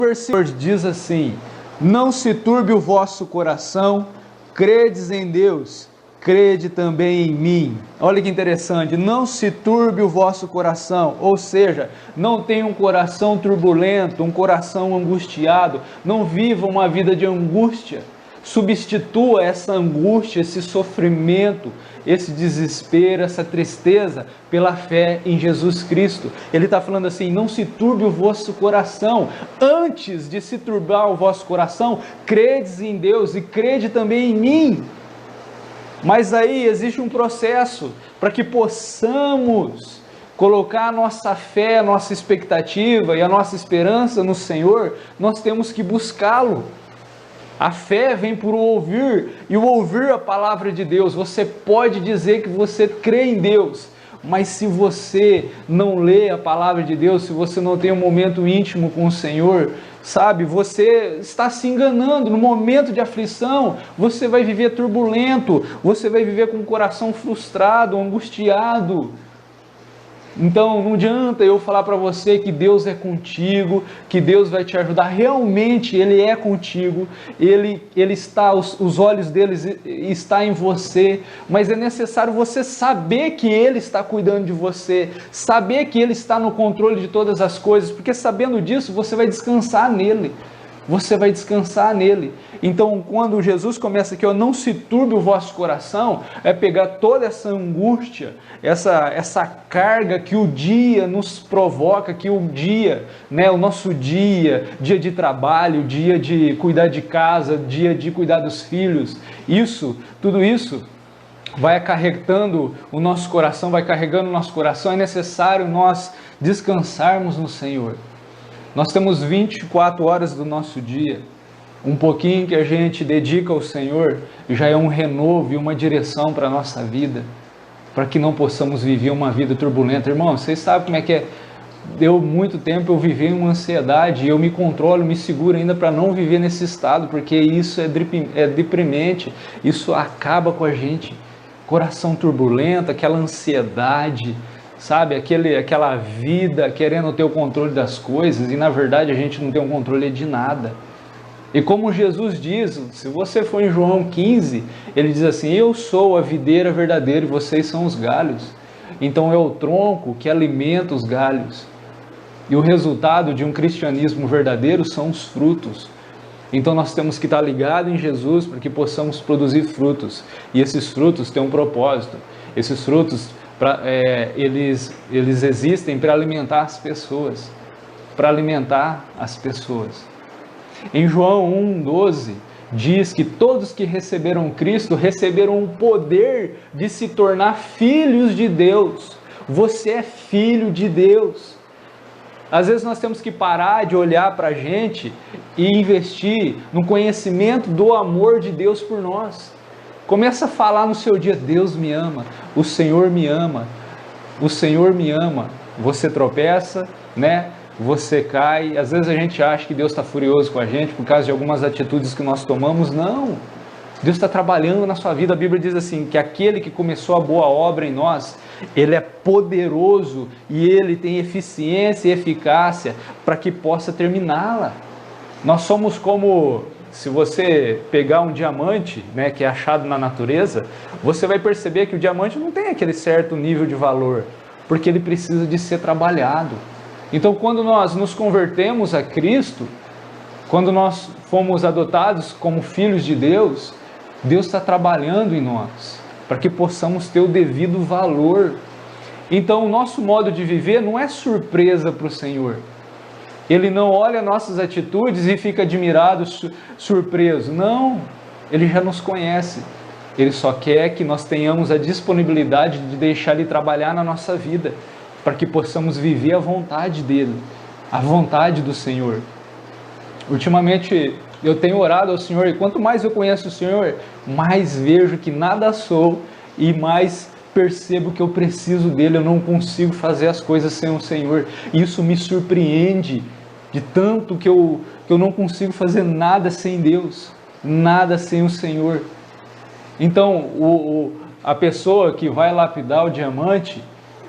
versículo diz assim: não se turbe o vosso coração, credes em Deus, crede também em mim. Olha que interessante, não se turbe o vosso coração, ou seja, não tenha um coração turbulento, um coração angustiado, não viva uma vida de angústia. Substitua essa angústia, esse sofrimento, esse desespero, essa tristeza pela fé em Jesus Cristo. Ele está falando assim: não se turbe o vosso coração. Antes de se turbar o vosso coração, credes em Deus e crede também em mim. Mas aí existe um processo para que possamos colocar a nossa fé, a nossa expectativa e a nossa esperança no Senhor. Nós temos que buscá-lo. A fé vem por ouvir, e o ouvir a palavra de Deus. Você pode dizer que você crê em Deus, mas se você não lê a palavra de Deus, se você não tem um momento íntimo com o Senhor, sabe, você está se enganando. No momento de aflição, você vai viver turbulento, você vai viver com o coração frustrado, angustiado. Então não adianta eu falar para você que Deus é contigo, que Deus vai te ajudar. Realmente Ele é contigo, Ele está, os olhos dele estão em você, mas é necessário você saber que Ele está cuidando de você, saber que Ele está no controle de todas as coisas, porque sabendo disso você vai descansar nele. Você vai descansar nele. Então, quando Jesus começa aqui, não se turbe o vosso coração, é pegar toda essa angústia, essa carga que o dia nos provoca, que o dia, o nosso dia de trabalho, dia de cuidar de casa, dia de cuidar dos filhos, tudo isso vai acarretando o nosso coração, vai carregando o nosso coração. É necessário nós descansarmos no Senhor. Nós temos 24 horas do nosso dia, um pouquinho que a gente dedica ao Senhor já é um renovo e uma direção para a nossa vida, para que não possamos viver uma vida turbulenta. Irmão, vocês sabem como é que é? Deu muito tempo eu vivi uma ansiedade e eu me controlo, me seguro ainda para não viver nesse estado, porque isso é deprimente, isso acaba com a gente. Coração turbulento, aquela ansiedade, sabe, aquela vida querendo ter o controle das coisas, e na verdade a gente não tem o controle de nada. E como Jesus diz, se você for em João 15, ele diz assim: eu sou a videira verdadeira e vocês são os galhos. Então é o tronco que alimenta os galhos. E o resultado de um cristianismo verdadeiro são os frutos. Então nós temos que estar ligados em Jesus para que possamos produzir frutos. E esses frutos têm um propósito. Esses frutos eles existem para alimentar as pessoas, Em João 1,12 diz que todos que receberam Cristo receberam o poder de se tornar filhos de Deus. Você é filho de Deus. Às vezes nós temos que parar de olhar para a gente e investir no conhecimento do amor de Deus por nós. Começa a falar no seu dia: Deus me ama, o Senhor me ama, o Senhor me ama. Você tropeça, Você cai. Às vezes a gente acha que Deus está furioso com a gente por causa de algumas atitudes que nós tomamos. Não, Deus está trabalhando na sua vida. A Bíblia diz assim, que aquele que começou a boa obra em nós, Ele é poderoso e Ele tem eficiência e eficácia para que possa terminá-la. Nós somos como... Se você pegar um diamante, que é achado na natureza, você vai perceber que o diamante não tem aquele certo nível de valor, porque ele precisa de ser trabalhado. Então, quando nós nos convertemos a Cristo, quando nós fomos adotados como filhos de Deus, Deus está trabalhando em nós, para que possamos ter o devido valor. Então, o nosso modo de viver não é surpresa para o Senhor. Ele não olha nossas atitudes e fica admirado, surpreso. Não, Ele já nos conhece. Ele só quer que nós tenhamos a disponibilidade de deixar Ele trabalhar na nossa vida, para que possamos viver a vontade dEle, a vontade do Senhor. Ultimamente eu tenho orado ao Senhor, e quanto mais eu conheço o Senhor, mais vejo que nada sou e mais percebo que eu preciso dEle. Eu não consigo fazer as coisas sem o Senhor. Isso me surpreende, de tanto que eu não consigo fazer nada sem Deus, nada sem o Senhor. Então, a pessoa que vai lapidar o diamante,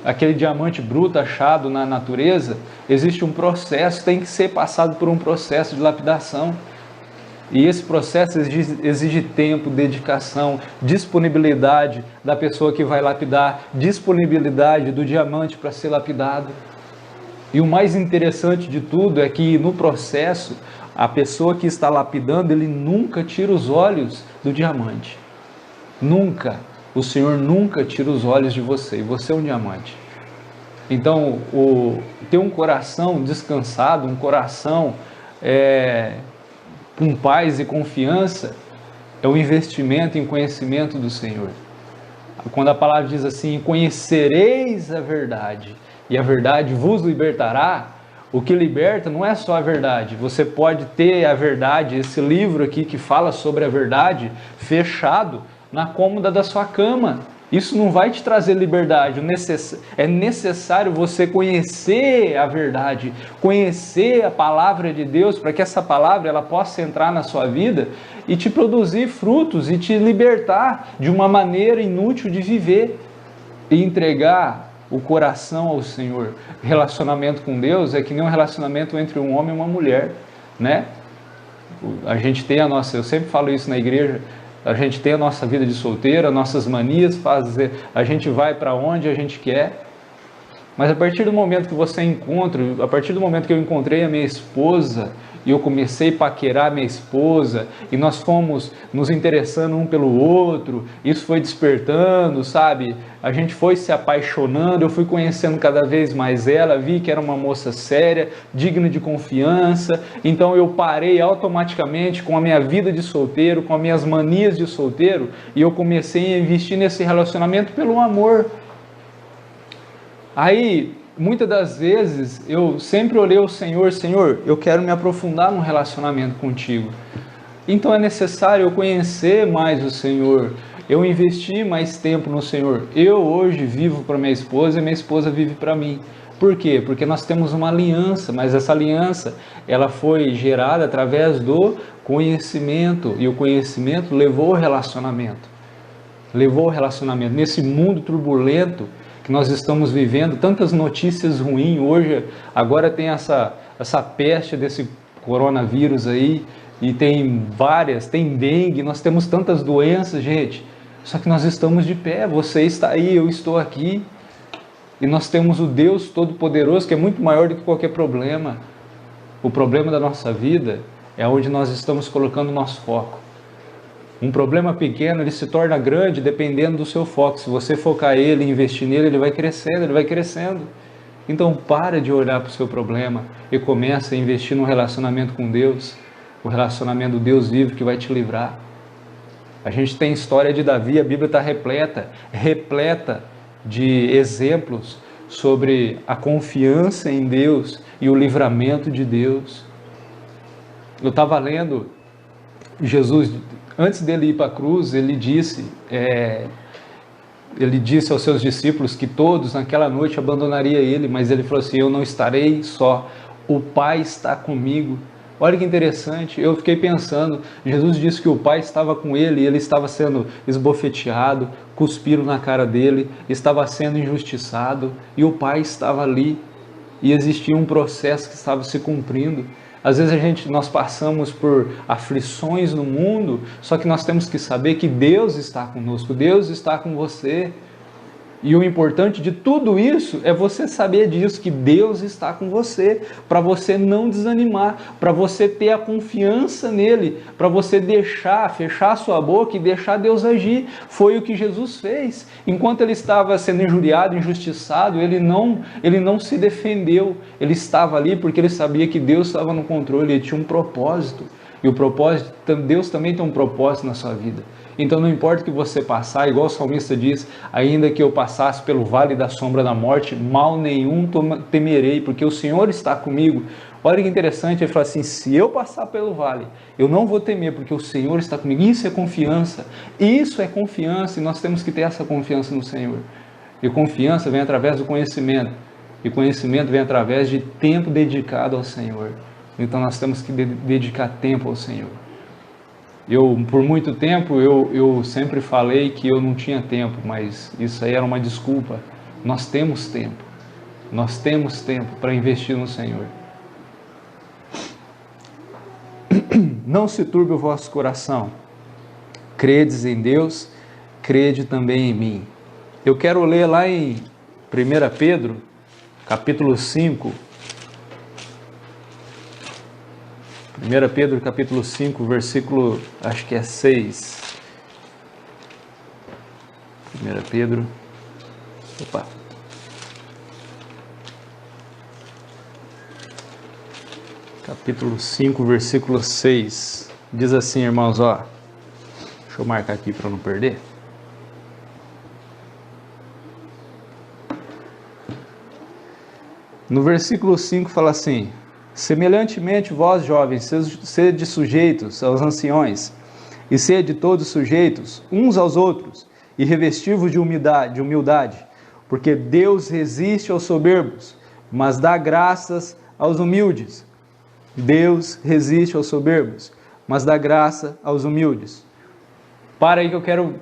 aquele diamante bruto achado na natureza, existe um processo, tem que ser passado por um processo de lapidação. E esse processo exige tempo, dedicação, disponibilidade da pessoa que vai lapidar, disponibilidade do diamante para ser lapidado. E o mais interessante de tudo é que no processo, a pessoa que está lapidando, ele nunca tira os olhos do diamante. Nunca. O Senhor nunca tira os olhos de você, e você é um diamante. Então, ter um coração descansado, um coração com paz e confiança, é um investimento em conhecimento do Senhor. Quando a palavra diz assim, conhecereis a verdade, e a verdade vos libertará, o que liberta não é só a verdade. Você pode ter a verdade, esse livro aqui que fala sobre a verdade, fechado na cômoda da sua cama. Isso não vai te trazer liberdade. É necessário você conhecer a verdade, conhecer a palavra de Deus, para que essa palavra ela possa entrar na sua vida e te produzir frutos e te libertar de uma maneira inútil de viver e entregar o coração ao Senhor. Relacionamento com Deus é que nem um relacionamento entre um homem e uma mulher, né? A gente tem eu sempre falo isso na igreja, a gente tem a nossa vida de solteiro, as nossas manias, a gente vai para onde a gente quer, mas a partir do momento que a partir do momento que eu encontrei a minha esposa, e eu comecei a paquerar minha esposa, e nós fomos nos interessando um pelo outro, isso foi despertando, sabe? A gente foi se apaixonando, eu fui conhecendo cada vez mais ela, vi que era uma moça séria, digna de confiança, então eu parei automaticamente com a minha vida de solteiro, com as minhas manias de solteiro, e eu comecei a investir nesse relacionamento pelo amor. Aí, muitas das vezes, eu sempre olhei ao Senhor, Senhor, eu quero me aprofundar num relacionamento contigo. Então é necessário eu conhecer mais o Senhor, eu investir mais tempo no Senhor. Eu hoje vivo para minha esposa e minha esposa vive para mim. Por quê? Porque nós temos uma aliança, mas essa aliança, ela foi gerada através do conhecimento, e o conhecimento levou ao relacionamento. Levou ao relacionamento. Nesse mundo turbulento que nós estamos vivendo, tantas notícias ruins, hoje, agora tem essa peste desse coronavírus aí, e tem dengue, nós temos tantas doenças, gente, só que nós estamos de pé, você está aí, eu estou aqui, e nós temos o Deus Todo-Poderoso, que é muito maior do que qualquer problema. O problema da nossa vida é onde nós estamos colocando o nosso foco. Um problema pequeno, ele se torna grande dependendo do seu foco. Se você focar ele, investir nele, ele vai crescendo, ele vai crescendo. Então para de olhar para o seu problema e começa a investir no relacionamento com Deus, o relacionamento do Deus vivo que vai te livrar. A gente tem história de Davi, a Bíblia está repleta de exemplos sobre a confiança em Deus e o livramento de Deus. Eu estava lendo Jesus, antes dele ir para a cruz, ele disse aos seus discípulos que todos naquela noite abandonariam ele, mas ele falou assim, eu não estarei só, o Pai está comigo. Olha que interessante, eu fiquei pensando, Jesus disse que o Pai estava com ele, e ele estava sendo esbofeteado, cuspiram na cara dele, estava sendo injustiçado, e o Pai estava ali, e existia um processo que estava se cumprindo. Às vezes nós passamos por aflições no mundo, só que nós temos que saber que Deus está conosco, Deus está com você. E o importante de tudo isso é você saber disso, que Deus está com você, para você não desanimar, para você ter a confiança nele, para você fechar a sua boca e deixar Deus agir. Foi o que Jesus fez. Enquanto ele estava sendo injuriado, injustiçado, ele não se defendeu. Ele estava ali porque ele sabia que Deus estava no controle, ele tinha um propósito. E o propósito, Deus também tem um propósito na sua vida. Então não importa o que você passar, igual o salmista diz, ainda que eu passasse pelo vale da sombra da morte, mal nenhum temerei, porque o Senhor está comigo. Olha que interessante, ele fala assim, se eu passar pelo vale, eu não vou temer, porque o Senhor está comigo. Isso é confiança, e nós temos que ter essa confiança no Senhor. E confiança vem através do conhecimento, e conhecimento vem através de tempo dedicado ao Senhor. Então nós temos que dedicar tempo ao Senhor. Por muito tempo, eu sempre falei que eu não tinha tempo, mas isso aí era uma desculpa, Nós temos tempo para investir no Senhor. Não se turbe o vosso coração, credes em Deus, crede também em mim. Eu quero ler lá em 1 Pedro, capítulo 5, 1 Pedro capítulo 5, versículo, acho que é 6. 1 Pedro, capítulo 5, versículo 6. Diz assim, irmãos, ó. Deixa eu marcar aqui para não perder. No versículo 5 fala assim: semelhantemente vós, jovens, sede sujeitos aos anciões, e sede todos sujeitos uns aos outros, e revestivos de humildade, porque Deus resiste aos soberbos, mas dá graças aos humildes. Deus resiste aos soberbos, mas dá graça aos humildes. Para aí que eu quero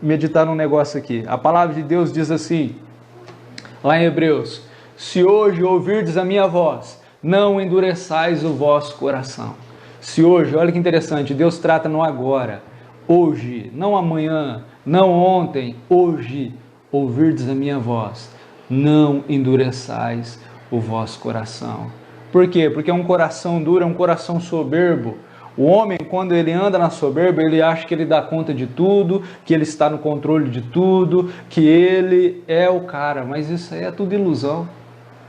meditar num negócio aqui. A palavra de Deus diz assim, lá em Hebreus: se hoje ouvirdes a minha voz, não endureçais o vosso coração. Se hoje, olha que interessante, Deus trata no agora, hoje, não amanhã, não ontem, hoje, ouvirdes a minha voz, não endureçais o vosso coração. Por quê? Porque um coração duro é um coração soberbo. O homem, quando ele anda na soberba, ele acha que ele dá conta de tudo, que ele está no controle de tudo, que ele é o cara, mas isso aí é tudo ilusão.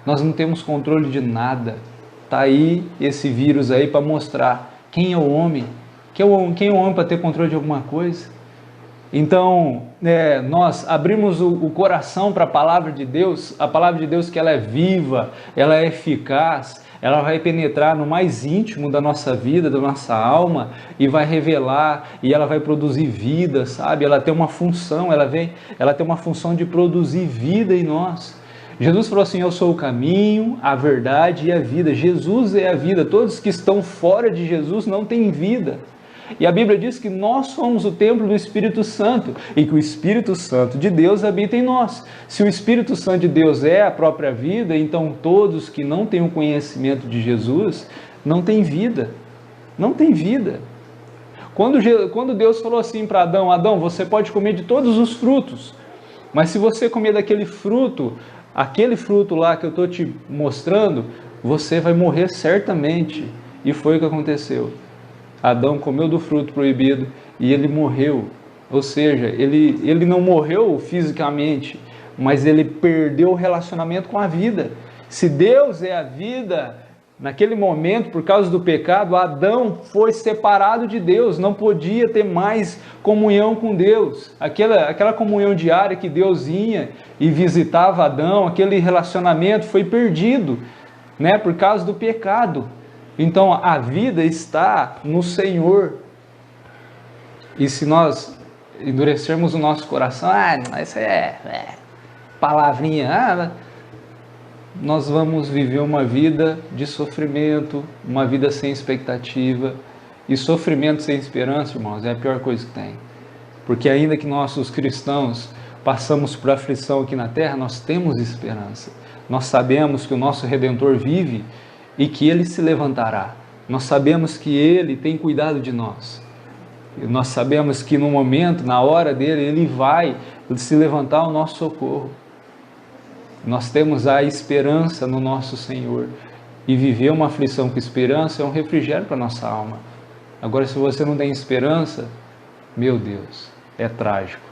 Nós não temos controle de nada. Está aí esse vírus aí para mostrar quem é o homem. Quem é o homem para ter controle de alguma coisa? Então, nós abrimos o coração para a palavra de Deus que ela é viva, ela é eficaz, ela vai penetrar no mais íntimo da nossa vida, da nossa alma, e vai revelar, e ela vai produzir vida, sabe? Ela tem uma função, ela tem uma função de produzir vida em nós. Jesus falou assim: eu sou o caminho, a verdade e a vida. Jesus é a vida. Todos que estão fora de Jesus não têm vida. E a Bíblia diz que nós somos o templo do Espírito Santo e que o Espírito Santo de Deus habita em nós. Se o Espírito Santo de Deus é a própria vida, então todos que não têm o conhecimento de Jesus não têm vida. Não têm vida. Quando Deus falou assim para Adão: Adão, você pode comer de todos os frutos, mas se você comer daquele fruto, aquele fruto lá que eu estou te mostrando, você vai morrer certamente. E foi o que aconteceu. Adão comeu do fruto proibido e ele morreu. Ou seja, ele não morreu fisicamente, mas ele perdeu o relacionamento com a vida. Se Deus é a vida, naquele momento, por causa do pecado, Adão foi separado de Deus, não podia ter mais comunhão com Deus. Aquela comunhão diária que Deus ia e visitava Adão, aquele relacionamento foi perdido, né, por causa do pecado. Então a vida está no Senhor. E se nós endurecermos o nosso coração, isso é palavrinha, nós vamos viver uma vida de sofrimento, uma vida sem expectativa. E sofrimento sem esperança, irmãos, é a pior coisa que tem. Porque ainda que nós, os cristãos, passamos por aflição aqui na terra, nós temos esperança. Nós sabemos que o nosso Redentor vive e que Ele se levantará. Nós sabemos que Ele tem cuidado de nós. E nós sabemos que no momento, na hora dele, Ele vai se levantar ao nosso socorro. Nós temos a esperança no nosso Senhor. E viver uma aflição com esperança é um refrigério para a nossa alma. Agora, se você não tem esperança, meu Deus, é trágico.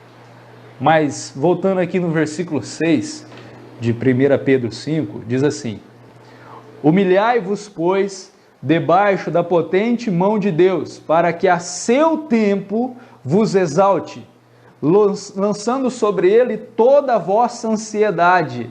Mas, voltando aqui no versículo 6 de 1 Pedro 5, diz assim: humilhai-vos, pois, debaixo da potente mão de Deus, para que a seu tempo vos exalte, lançando sobre ele toda a vossa ansiedade,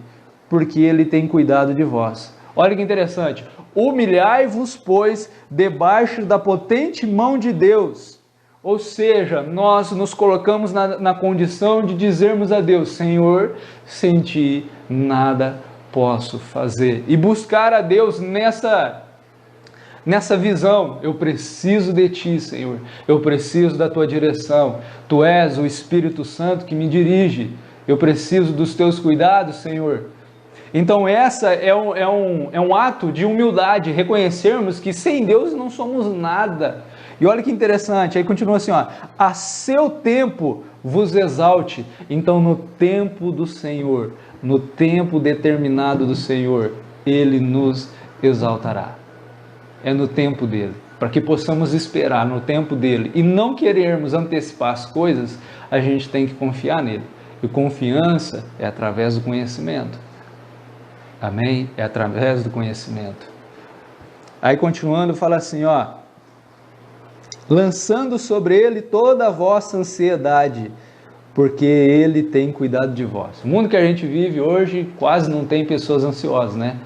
porque ele tem cuidado de vós. Olha que interessante. Humilhai-vos, pois, debaixo da potente mão de Deus. Ou seja, nós nos colocamos na condição de dizermos a Deus: Senhor, sem ti nada posso fazer. E buscar a Deus nessa visão: eu preciso de ti, Senhor, eu preciso da tua direção, tu és o Espírito Santo que me dirige, Eu preciso dos teus cuidados, Senhor. Então essa é um ato de humildade, reconhecermos que sem Deus não somos nada. E olha que interessante, aí continua assim, ó, a seu tempo vos exalte. Então no tempo do Senhor, no tempo determinado do Senhor, Ele nos exaltará. É no tempo dele, para que possamos esperar no tempo dele e não querermos antecipar as coisas, a gente tem que confiar nele. E confiança é através do conhecimento. Amém? É através do conhecimento. Aí continuando, fala assim, ó, lançando sobre ele toda a vossa ansiedade, porque ele tem cuidado de vós. O mundo que a gente vive hoje quase não tem pessoas ansiosas, né?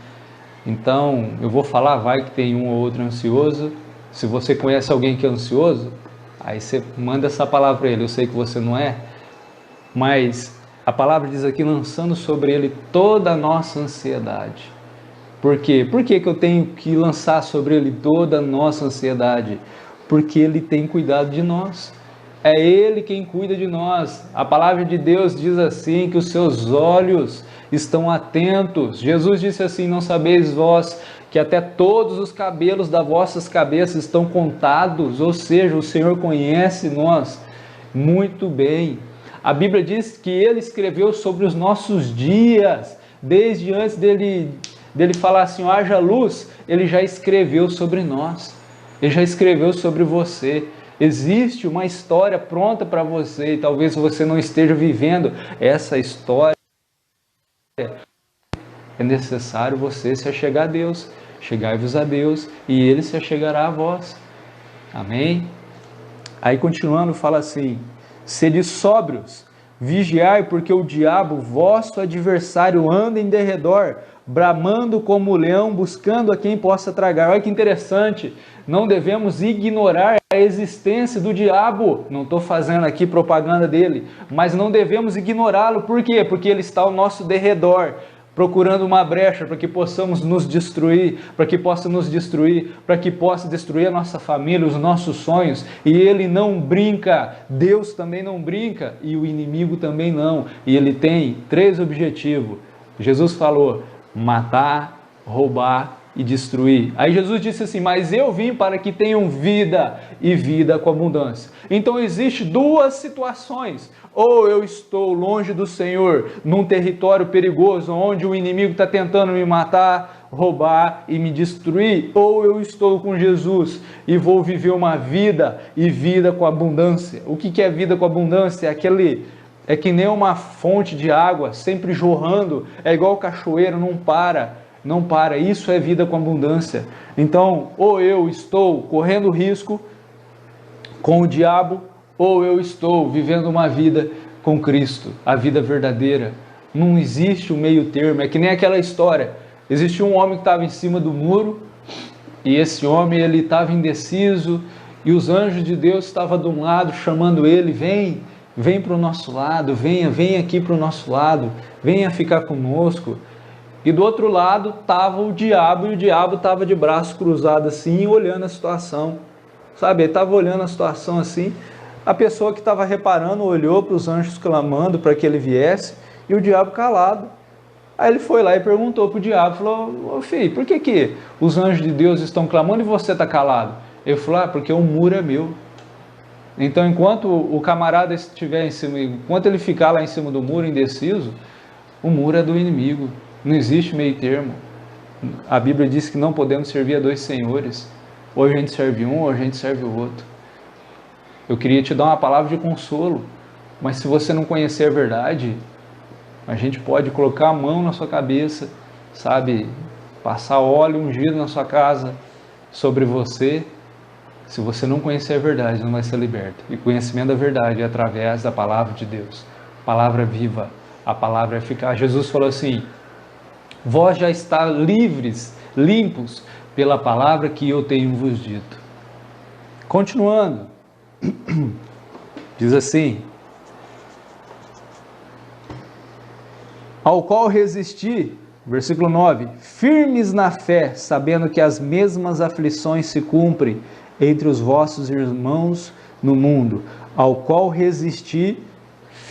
Então, eu vou falar, vai que tem um ou outro ansioso. Se você conhece alguém que é ansioso, aí você manda essa palavra para ele. Eu sei que você não é, mas a palavra diz aqui, lançando sobre ele toda a nossa ansiedade. Por quê? Por que eu tenho que lançar sobre ele toda a nossa ansiedade? Porque ele tem cuidado de nós. É ele quem cuida de nós. A palavra de Deus diz assim, que os seus olhos estão atentos. Jesus disse assim, não sabeis vós que até todos os cabelos das vossas cabeças estão contados? Ou seja, o Senhor conhece nós muito bem. A Bíblia diz que Ele escreveu sobre os nossos dias, desde antes dele falar assim, haja luz, Ele já escreveu sobre nós, Ele já escreveu sobre você. Existe uma história pronta para você e talvez você não esteja vivendo essa história. É necessário você se achegar a Deus, chegai-vos a Deus e Ele se achegará a vós. Amém? Aí continuando fala assim, sede sóbrios, vigiai, porque o diabo, vosso adversário, anda em derredor, bramando como o leão, buscando a quem possa tragar. Olha que interessante, não devemos ignorar a existência do diabo. Não estou fazendo aqui propaganda dele, mas não devemos ignorá-lo. Por quê? Porque ele está ao nosso derredor, procurando uma brecha para que possamos nos destruir, para que possa nos destruir, para que possa destruir a nossa família, os nossos sonhos. E ele não brinca, Deus também não brinca e o inimigo também não. E ele tem 3 objetivos. Jesus falou, matar, roubar e destruir. Aí Jesus disse assim, mas eu vim para que tenham vida e vida com abundância. Então existe 2 situações, ou eu estou longe do Senhor, num território perigoso, onde o inimigo está tentando me matar, roubar e me destruir, ou eu estou com Jesus e vou viver uma vida e vida com abundância. O que é vida com abundância? É que nem uma fonte de água sempre jorrando, é igual cachoeiro, não para, isso é vida com abundância. Então, ou eu estou correndo risco com o diabo, ou eu estou vivendo uma vida com Cristo, a vida verdadeira. Não existe um meio termo, é que nem aquela história, existia um homem que estava em cima do muro, e esse homem ele estava indeciso, e os anjos de Deus estavam de um lado chamando ele, vem para o nosso lado, venha aqui para o nosso lado, venha ficar conosco. E do outro lado estava o diabo, e o diabo estava de braço cruzado assim, olhando a situação. Sabe, ele estava olhando a situação assim, a pessoa que estava reparando olhou para os anjos clamando para que ele viesse, e o diabo calado. Aí ele foi lá e perguntou para o diabo, falou, ô filho, por que os anjos de Deus estão clamando e você está calado? Ele falou, porque o muro é meu. Então enquanto o camarada estiver em cima, enquanto ele ficar lá em cima do muro indeciso, o muro é do inimigo. Não existe meio termo. A Bíblia diz que não podemos servir a 2 senhores. Ou a gente serve um, ou a gente serve o outro. Eu queria te dar uma palavra de consolo, mas se você não conhecer a verdade, a gente pode colocar a mão na sua cabeça, sabe, passar óleo ungido na sua casa, sobre você. Se você não conhecer a verdade, não vai ser liberto. E o conhecimento da verdade é através da palavra de Deus. A palavra viva, a palavra eficaz. Jesus falou assim, vós já está limpos pela palavra que eu tenho vos dito. Continuando, diz assim, ao qual resisti, versículo 9, firmes na fé, sabendo que as mesmas aflições se cumprem entre os vossos irmãos no mundo, ao qual resisti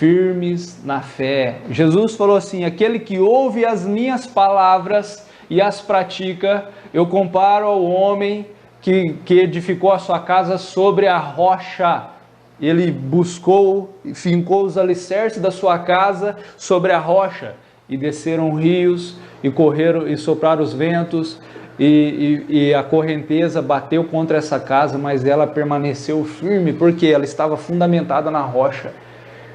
firmes na fé. Jesus falou assim: aquele que ouve as minhas palavras e as pratica, eu comparo ao homem que edificou a sua casa sobre a rocha. Ele buscou e fincou os alicerces da sua casa sobre a rocha, e desceram rios, e correram e sopraram os ventos, e a correnteza bateu contra essa casa, mas ela permaneceu firme, porque ela estava fundamentada na rocha.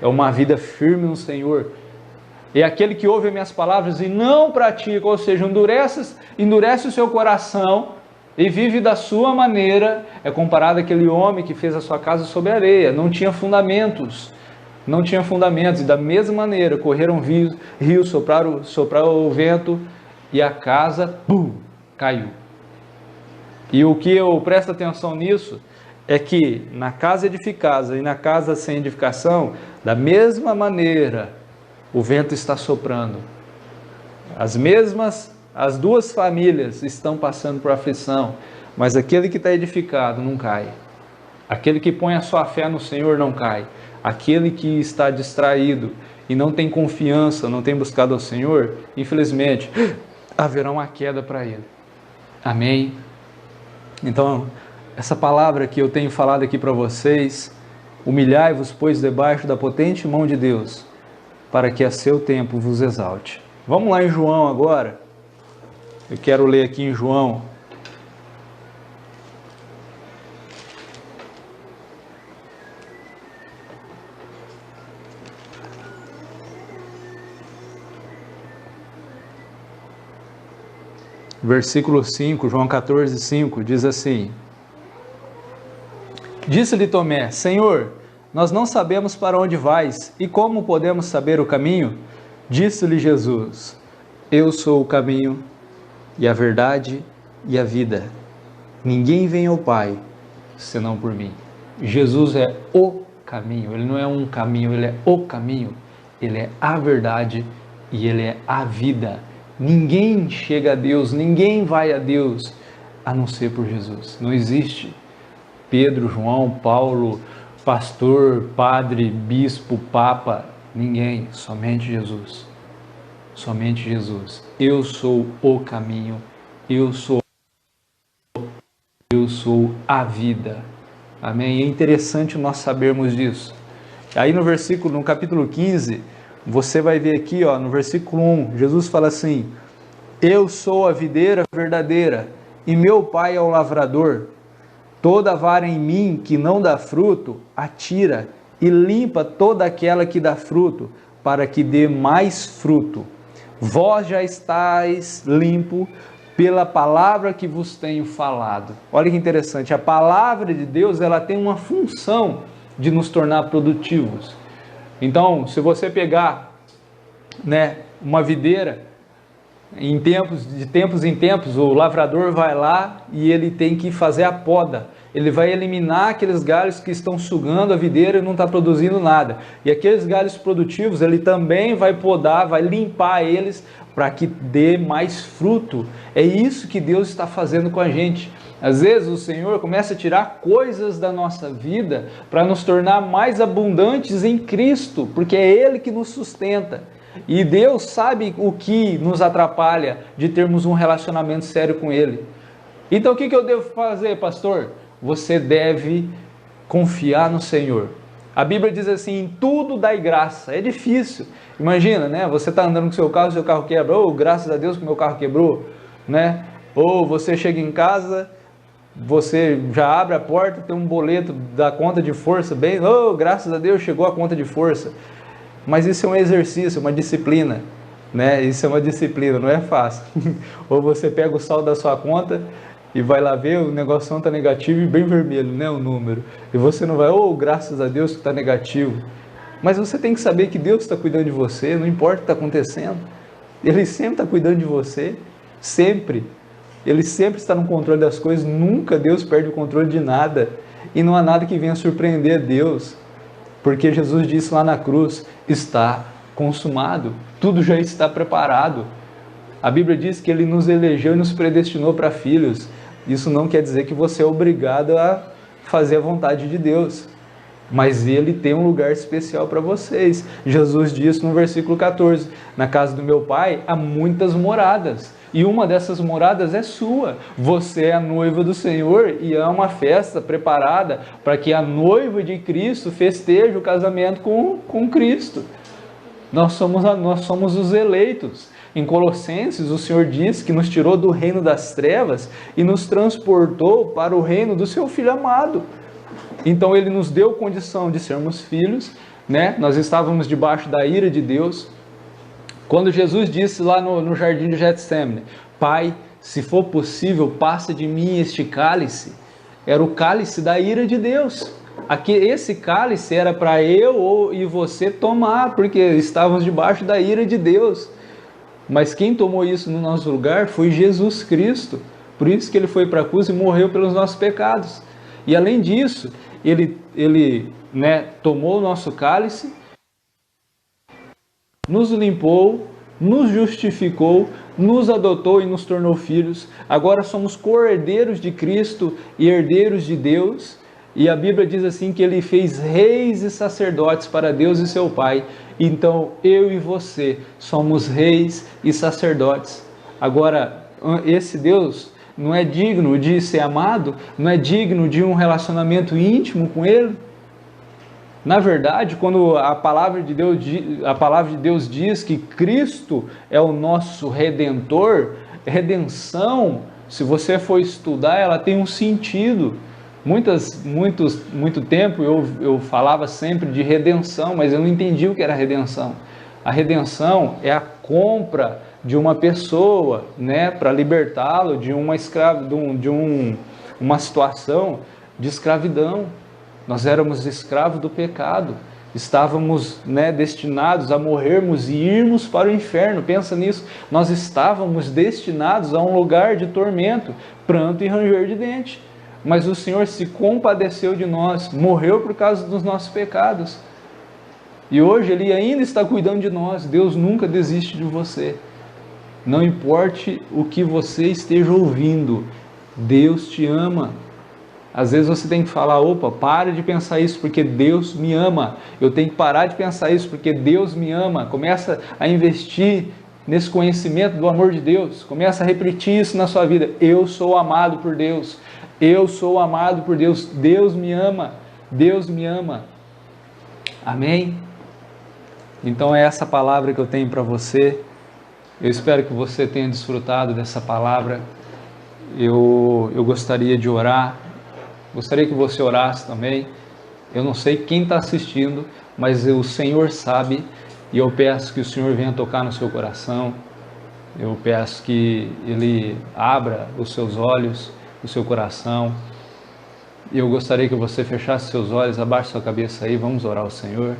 É uma vida firme no Senhor. E aquele que ouve as minhas palavras e não pratica, ou seja, endurece o seu coração e vive da sua maneira, é comparado àquele homem que fez a sua casa sobre a areia, não tinha fundamentos, e da mesma maneira correram rios, sopraram o vento, e a casa, caiu. E o que eu presto atenção nisso é que na casa edificada e na casa sem edificação, da mesma maneira, o vento está soprando. As duas famílias estão passando por aflição, mas aquele que está edificado não cai. Aquele que põe a sua fé no Senhor não cai. Aquele que está distraído e não tem confiança, não tem buscado ao Senhor, infelizmente, haverá uma queda para ele. Amém? Então, essa palavra que eu tenho falado aqui para vocês: humilhai-vos, pois, debaixo da potente mão de Deus, para que a seu tempo vos exalte. Vamos lá em João agora. Eu quero ler aqui em João. Versículo 5, João 14, 5, diz assim: disse-lhe Tomé: Senhor, nós não sabemos para onde vais, e como podemos saber o caminho? Disse-lhe Jesus: eu sou o caminho, e a verdade, e a vida. Ninguém vem ao Pai, senão por mim. Jesus é o caminho, Ele não é um caminho, Ele é o caminho. Ele é a verdade, e Ele é a vida. Ninguém chega a Deus, ninguém vai a Deus, a não ser por Jesus. Não existe Pedro, João, Paulo, pastor, padre, bispo, papa, ninguém, somente Jesus. Somente Jesus. Eu sou o caminho, eu sou a vida. Amém? É interessante nós sabermos disso. Aí no capítulo 15, você vai ver aqui, no versículo 1, Jesus fala assim: eu sou a videira verdadeira, e meu Pai é o lavrador. Toda vara em mim que não dá fruto, atira, e limpa toda aquela que dá fruto, para que dê mais fruto. Vós já estáis limpo pela palavra que vos tenho falado. Olha que interessante, a palavra de Deus, ela tem uma função de nos tornar produtivos. Então, se você pegar, uma videira, de tempos em tempos, o lavrador vai lá e ele tem que fazer a poda. Ele vai eliminar aqueles galhos que estão sugando a videira e não está produzindo nada. E aqueles galhos produtivos, ele também vai podar, vai limpar eles para que dê mais fruto. É isso que Deus está fazendo com a gente. Às vezes o Senhor começa a tirar coisas da nossa vida para nos tornar mais abundantes em Cristo, porque é Ele que nos sustenta. E Deus sabe o que nos atrapalha de termos um relacionamento sério com Ele. Então o que eu devo fazer, pastor? Você deve confiar no Senhor. A Bíblia diz assim: em tudo dai graça. É difícil. Imagina, você está andando com seu carro quebra. Oh, graças a Deus que meu carro quebrou. Ou você chega em casa, você já abre a porta, tem um boleto da conta de força, graças a Deus chegou a conta de força. Mas isso é um exercício, uma disciplina, Isso é uma disciplina, não é fácil. Ou você pega o saldo da sua conta e vai lá ver, o negócio está negativo e bem vermelho, o número. E você não vai, graças a Deus que está negativo. Mas você tem que saber que Deus está cuidando de você, não importa o que está acontecendo. Ele sempre está cuidando de você, sempre. Ele sempre está no controle das coisas, nunca Deus perde o controle de nada. E não há nada que venha surpreender a Deus. Porque Jesus disse lá na cruz: está consumado, tudo já está preparado. A Bíblia diz que Ele nos elegeu e nos predestinou para filhos. Isso não quer dizer que você é obrigado a fazer a vontade de Deus. mas Ele tem um lugar especial para vocês. Jesus disse no versículo 14, na casa do meu Pai há muitas moradas, e uma dessas moradas é sua. Você é a noiva do Senhor e há uma festa preparada para que a noiva de Cristo festeje o casamento com Cristo. Nós somos os eleitos. Em Colossenses, o Senhor diz que nos tirou do reino das trevas e nos transportou para o reino do seu Filho amado. Então Ele nos deu condição de sermos filhos, né? Nós estávamos debaixo da ira de Deus. Quando Jesus disse lá no jardim de Getsemane, Pai, se for possível, passa de mim este cálice, era o cálice da ira de Deus. Aqui, esse cálice era para eu e você tomar, porque estávamos debaixo da ira de Deus. Mas quem tomou isso no nosso lugar foi Jesus Cristo. Por isso que Ele foi para a cruz e morreu pelos nossos pecados. E além disso, Ele tomou o nosso cálice, nos limpou, nos justificou, nos adotou e nos tornou filhos. Agora somos co-herdeiros de Cristo e herdeiros de Deus. E a Bíblia diz assim que Ele fez reis e sacerdotes para Deus e seu Pai. Então eu e você somos reis e sacerdotes. Agora, esse Deus não é digno de ser amado? Não é digno de um relacionamento íntimo com Ele? Na verdade, quando a palavra de Deus diz que Cristo é o nosso Redentor, redenção, se você for estudar, ela tem um sentido. Muito tempo eu falava sempre de redenção, mas eu não entendi o que era redenção. A redenção é a compra de uma pessoa, né, para libertá-lo de uma situação de escravidão. Nós éramos escravos do pecado, estávamos, destinados a morrermos e irmos para o inferno. Pensa nisso, nós estávamos destinados a um lugar de tormento, pranto e ranger de dente. Mas o Senhor se compadeceu de nós, morreu por causa dos nossos pecados. E hoje Ele ainda está cuidando de nós. Deus nunca desiste de você. Não importe o que você esteja ouvindo, Deus te ama. Às vezes você tem que falar, opa, pare de pensar isso porque Deus me ama. Eu tenho que parar de pensar isso porque Deus me ama. Começa a investir nesse conhecimento do amor de Deus. Começa a repetir isso na sua vida. Eu sou amado por Deus. Eu sou amado por Deus. Deus me ama. Deus me ama. Amém? Então é essa palavra que eu tenho para você. Eu espero que você tenha desfrutado dessa palavra. Eu gostaria de orar. Gostaria que você orasse também. Eu não sei quem está assistindo, mas o Senhor sabe. E eu peço que o Senhor venha tocar no seu coração. Eu peço que Ele abra os seus olhos, o seu coração. E eu gostaria que você fechasse seus olhos, abaixe sua cabeça aí. Vamos orar ao Senhor.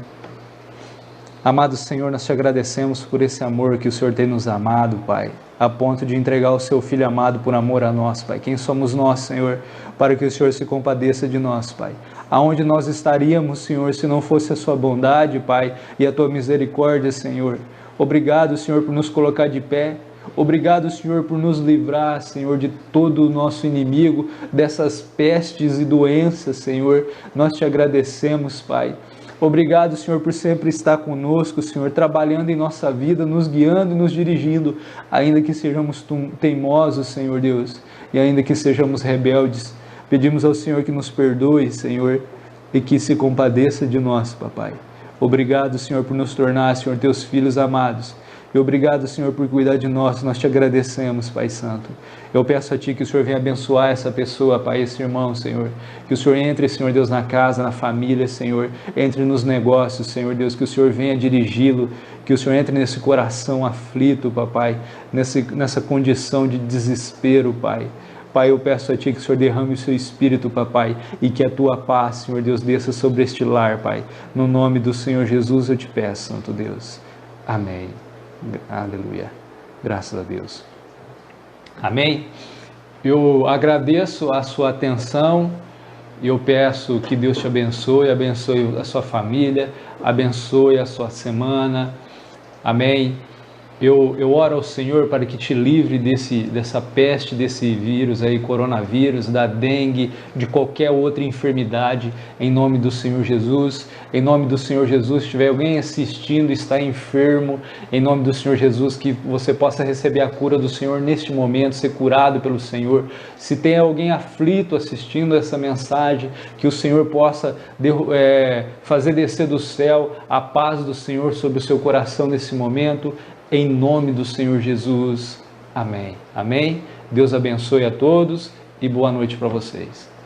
Amado Senhor, nós te agradecemos por esse amor que o Senhor tem nos amado, Pai, a ponto de entregar o seu Filho amado por amor a nós, Pai. Quem somos nós, Senhor, para que o Senhor se compadeça de nós, Pai? Aonde nós estaríamos, Senhor, se não fosse a sua bondade, Pai, e a tua misericórdia, Senhor? Obrigado, Senhor, por nos colocar de pé. Obrigado, Senhor, por nos livrar, Senhor, de todo o nosso inimigo, dessas pestes e doenças, Senhor. Nós te agradecemos, Pai. Obrigado, Senhor, por sempre estar conosco, Senhor, trabalhando em nossa vida, nos guiando e nos dirigindo, ainda que sejamos teimosos, Senhor Deus, e ainda que sejamos rebeldes. Pedimos ao Senhor que nos perdoe, Senhor, e que se compadeça de nós, Papai. Obrigado, Senhor, por nos tornar, Senhor, teus filhos amados. E obrigado, Senhor, por cuidar de nós. Nós te agradecemos, Pai Santo. Eu peço a Ti que o Senhor venha abençoar essa pessoa, Pai, esse irmão, Senhor. Que o Senhor entre, Senhor Deus, na casa, na família, Senhor. Entre nos negócios, Senhor Deus. Que o Senhor venha dirigi-lo. Que o Senhor entre nesse coração aflito, Papai. Nessa condição de desespero, Pai. Pai, eu peço a Ti que o Senhor derrame o Seu Espírito, Papai, e que a Tua paz, Senhor Deus, desça sobre este lar, Pai. No nome do Senhor Jesus eu te peço, Santo Deus. Amém. Aleluia. Graças a Deus. Amém. Eu agradeço a sua atenção e eu peço que Deus te abençoe, abençoe a sua família, abençoe a sua semana. Amém. Eu oro ao Senhor para que te livre dessa peste, desse vírus aí, coronavírus, da dengue, de qualquer outra enfermidade, em nome do Senhor Jesus. Em nome do Senhor Jesus, se tiver alguém assistindo, está enfermo, em nome do Senhor Jesus, que você possa receber a cura do Senhor neste momento, ser curado pelo Senhor. Se tem alguém aflito assistindo essa mensagem, que o Senhor possa fazer descer do céu a paz do Senhor sobre o seu coração nesse momento, em nome do Senhor Jesus. Amém. Amém. Deus abençoe a todos e boa noite para vocês.